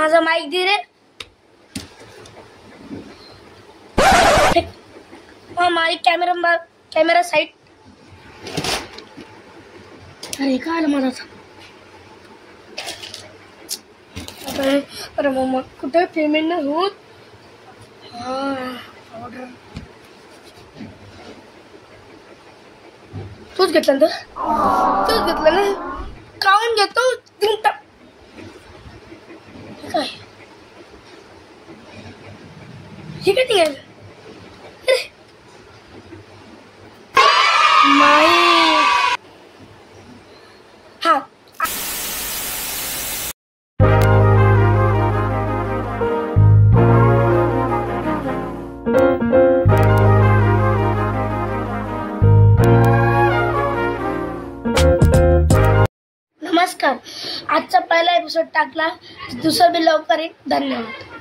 माझा माईक दे रे. Mike camera side. अरे काय आलं माझा. अरे मम्मा कुठे पेमेंट नाही होत. ऑर्डर तूच घेतलं ना. तूच घेतलं ना. काऊन घेतो काय हे काय निघाल. हा नमस्कार. आजचा पहिला एपिसोड टाकला. दुसरा बी लवकर येईल. धन्यवाद.